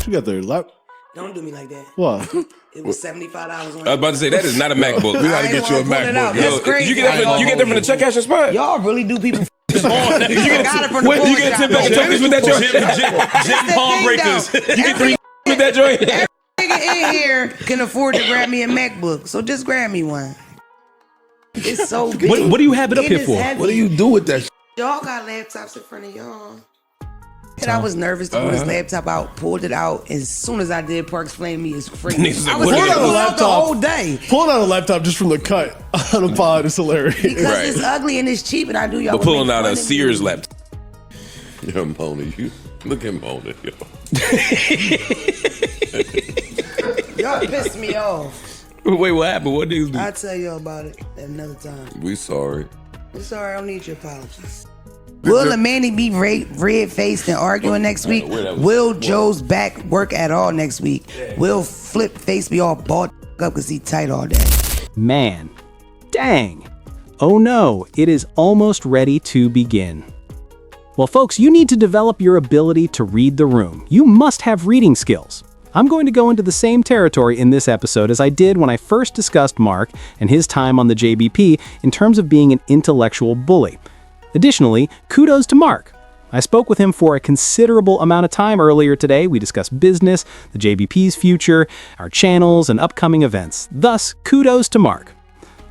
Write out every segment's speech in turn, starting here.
you got there? Don't do me like that. What? It was $75 on I was about to say, that is not a MacBook. We gotta get you a MacBook. That's crazy. You get that from the check cashing spot? Y'all really do people. You get a tip back and tokens with that joint? Jim Palm Breakers. You get 3 with that joint? Every nigga in here can afford to grab me a MacBook, so just grab me one. It's so big. What do you have it up here for? Heavy. What do you do with that shit? Y'all got laptops in front of y'all. And I was nervous to pull his laptop out, pulled it out. As soon as I did, Park explained to me it's free. I was Pull out a the laptop whole day. Pulling out a laptop just from the cut on a pod is hilarious. Because it's ugly and it's cheap, and I do y'all. But pulling out a Sears laptop. Yo, Mona, you look at Mona, yo. Y'all pissed me off. Wait, what happened? What did you do? I'll tell y'all about it at another time. We sorry. I'm sorry, I don't need your apologies. Will and Manny be red-faced and arguing next week? Will Joe's back work at all next week? Will Flip face be all balled up because he tight all day? Man. Dang. Oh no, it is almost ready to begin. Well, folks, you need to develop your ability to read the room. You must have reading skills. I'm going to go into the same territory in this episode as I did when I first discussed Mark and his time on the JBP in terms of being an intellectual bully. Additionally, kudos to Mark. I spoke with him for a considerable amount of time earlier today. We discussed business, the JBP's future, our channels, and upcoming events. Thus, kudos to Mark.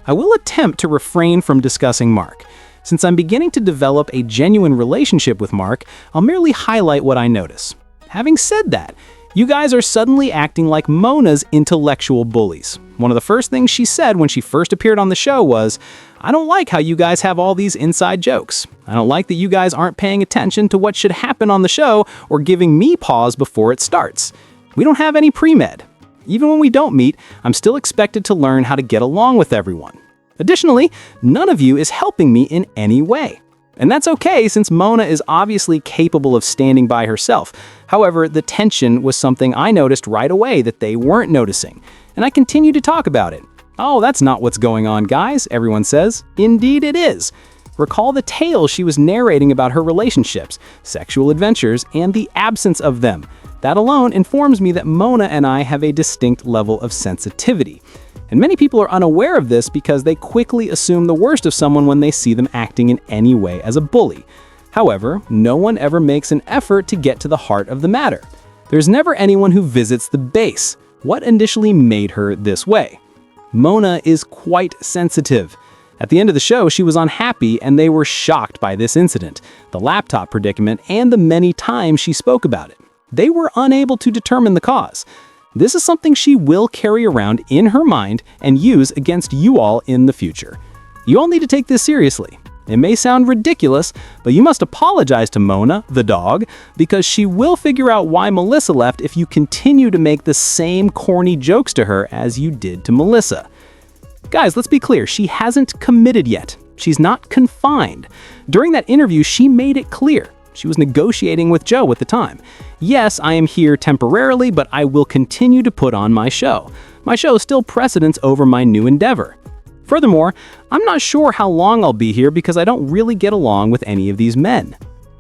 I will attempt to refrain from discussing Mark. Since I'm beginning to develop a genuine relationship with Mark, I'll merely highlight what I notice. Having said that, you guys are suddenly acting like Mona's intellectual bullies. One of the first things she said when she first appeared on the show was, "I don't like how you guys have all these inside jokes. I don't like that you guys aren't paying attention to what should happen on the show or giving me pause before it starts. We don't have any pre-med. Even when we don't meet, I'm still expected to learn how to get along with everyone. Additionally, none of you is helping me in any way. And that's okay since Mona is obviously capable of standing by herself. However, the tension was something I noticed right away that they weren't noticing, and I continue to talk about it. Oh, that's not what's going on, guys, everyone says. Indeed it is. Recall the tale she was narrating about her relationships, sexual adventures, and the absence of them. That alone informs me that Mona and I have a distinct level of sensitivity. And many people are unaware of this because they quickly assume the worst of someone when they see them acting in any way as a bully. However, no one ever makes an effort to get to the heart of the matter. There's never anyone who visits the base. What initially made her this way? Mona is quite sensitive. At the end of the show, she was unhappy and they were shocked by this incident, the laptop predicament, and the many times she spoke about it. They were unable to determine the cause. This is something she will carry around in her mind and use against you all in the future. You all need to take this seriously. It may sound ridiculous, but you must apologize to Mona, the dog, because she will figure out why Melyssa left if you continue to make the same corny jokes to her as you did to Melyssa. Guys, let's be clear, she hasn't committed yet. She's not confined. During that interview, she made it clear. She was negotiating with Joe at the time. Yes, I am here temporarily, but I will continue to put on my show. My show still precedence over my new endeavor. Furthermore, I'm not sure how long I'll be here because I don't really get along with any of these men.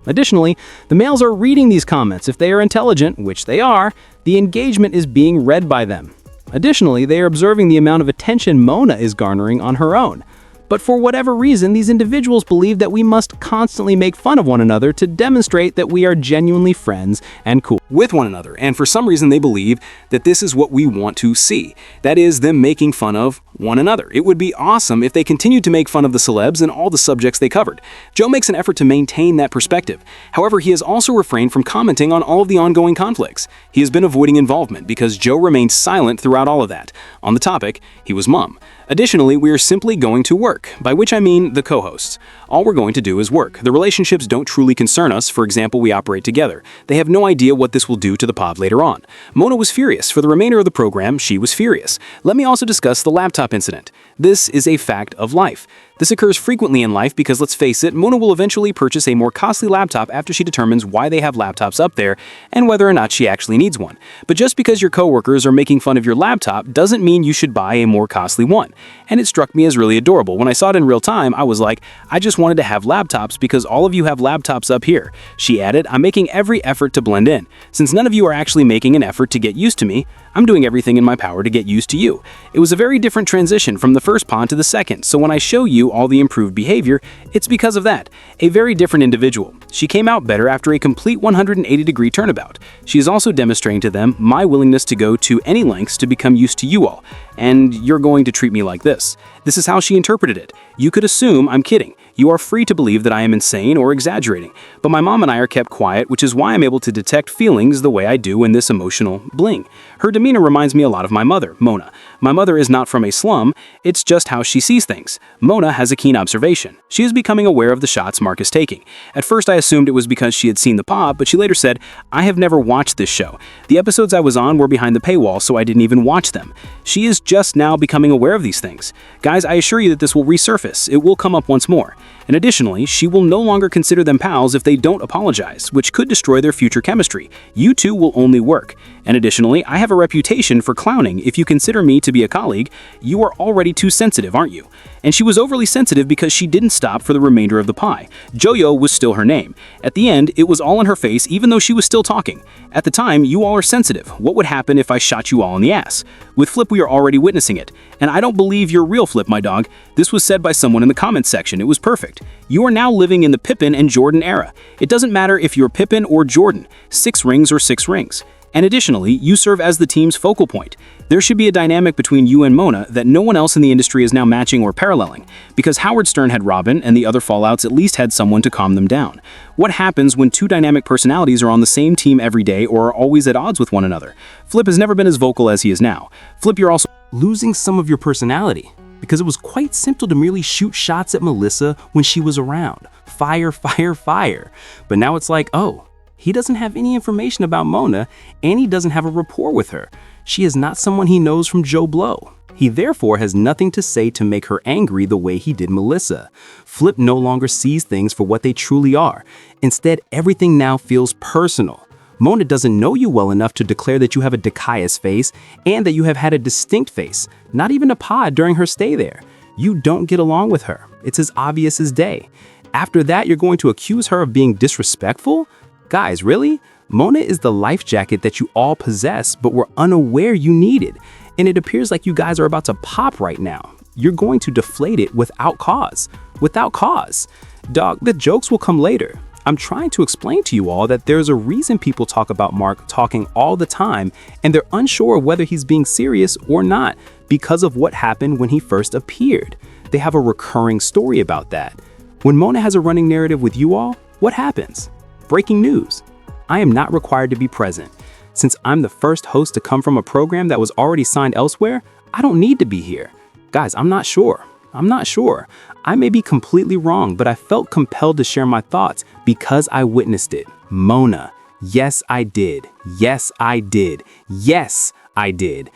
Additionally, the males are reading these comments. If they are intelligent, which they are, the engagement is being read by them. Additionally, they are observing the amount of attention Mona is garnering on her own. But for whatever reason, these individuals believe that we must constantly make fun of one another to demonstrate that we are genuinely friends and cool with one another. And for some reason, they believe that this is what we want to see. That is, them making fun of one another. It would be awesome if they continued to make fun of the celebs and all the subjects they covered. Joe makes an effort to maintain that perspective. However, he has also refrained from commenting on all of the ongoing conflicts. He has been avoiding involvement because Joe remained silent throughout all of that. On the topic, he was mum. Additionally, we are simply going to work, by which I mean the co-hosts. All we're going to do is work. The relationships don't truly concern us. For example, we operate together. They have no idea what this will do to the pod later on. Mona was furious. For the remainder of the program, she was furious. Let me also discuss the laptop incident. This is a fact of life. This occurs frequently in life because, let's face it, Mona will eventually purchase a more costly laptop after she determines why they have laptops up there and whether or not she actually needs one. But just because your coworkers are making fun of your laptop doesn't mean you should buy a more costly one. And it struck me as really adorable. When I saw it in real time, I was like, I just wanted to have laptops because all of you have laptops up here. She added, I'm making every effort to blend in. Since none of you are actually making an effort to get used to me, I'm doing everything in my power to get used to you. It was a very different transition from the first pawn to the second, so when I show you all the improved behavior, it's because of that. A very different individual. She came out better after a complete 180-degree turnabout. She is also demonstrating to them my willingness to go to any lengths to become used to you all, and you're going to treat me like this. This is how she interpreted it. You could assume I'm kidding. You are free to believe that I am insane or exaggerating, but my mom and I are kept quiet, which is why I'm able to detect feelings the way I do in this emotional bling. Her demeanor reminds me a lot of my mother, Mona. My mother is not from a slum, it's just how she sees things. Mona has a keen observation. She is becoming aware of the shots Mark is taking. At first I assumed it was because she had seen the pop, but she later said, I have never watched this show. The episodes I was on were behind the paywall, so I didn't even watch them. She is just now becoming aware of these things. Guys, I assure you that this will resurface. It will come up once more. And additionally, she will no longer consider them pals if they don't apologize, which could destroy their future chemistry. You two will only work. And additionally, I have a reputation for clowning. If you consider me to be a colleague, you are already too sensitive, aren't you? And she was overly sensitive because she didn't stop for the remainder of the pie. Joyo was still her name. At the end, it was all in her face even though she was still talking. At the time, you all are sensitive. What would happen if I shot you all in the ass? With Flip, we are already witnessing it. And I don't believe you're real, Flip, my dog. This was said by someone in the comments section. It was perfect. You are now living in the Pippen and Jordan era. It doesn't matter if you're Pippen or Jordan, 6 rings or 6 rings. And additionally, you serve as the team's focal point. There should be a dynamic between you and Mona that no one else in the industry is now matching or paralleling, because Howard Stern had Robin and the other Fallouts at least had someone to calm them down. What happens when 2 dynamic personalities are on the same team every day or are always at odds with one another? Flip has never been as vocal as he is now. Flip, you're also losing some of your personality, because it was quite simple to merely shoot shots at Melyssa when she was around. Fire, fire, fire. But now it's like, oh, he doesn't have any information about Mona, and he doesn't have a rapport with her. She is not someone he knows from Joe Blow. He therefore has nothing to say to make her angry the way he did Melyssa. Flip no longer sees things for what they truly are. Instead, everything now feels personal. Mona doesn't know you well enough to declare that you have a Dicaius face and that you have had a distinct face, not even a pod during her stay there. You don't get along with her. It's as obvious as day. After that, you're going to accuse her of being disrespectful? Guys, really? Mona is the life jacket that you all possess but were unaware you needed. And it appears like you guys are about to pop right now. You're going to deflate it without cause. Without cause. Dog, the jokes will come later. I'm trying to explain to you all that there's a reason people talk about Mark talking all the time and they're unsure of whether he's being serious or not because of what happened when he first appeared. They have a recurring story about that. When Mona has a running narrative with you all, what happens? Breaking news. I am not required to be present. Since I'm the first host to come from a program that was already signed elsewhere, I don't need to be here. Guys, I'm not sure. I may be completely wrong, but I felt compelled to share my thoughts because I witnessed it. Mona. Yes, I did. Yes, I did. Yes, I did.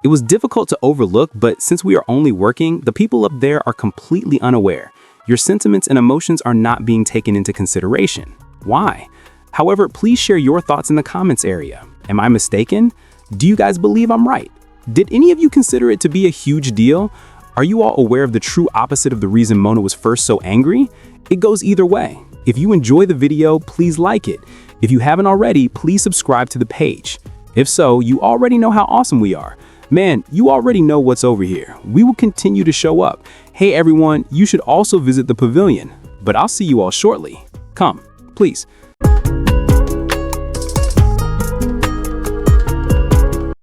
It was difficult to overlook, but since we are only working, the people up there are completely unaware. Your sentiments and emotions are not being taken into consideration. Why? However, please share your thoughts in the comments area. Am I mistaken? Do you guys believe I'm right? Did any of you consider it to be a huge deal? Are you all aware of the true opposite of the reason Mona was first so angry? It goes either way. If you enjoy the video, please like it. If you haven't already, please subscribe to the page. If so, you already know how awesome we are. Man, you already know what's over here. We will continue to show up. Hey everyone, you should also visit the pavilion. But I'll see you all shortly. Come, please.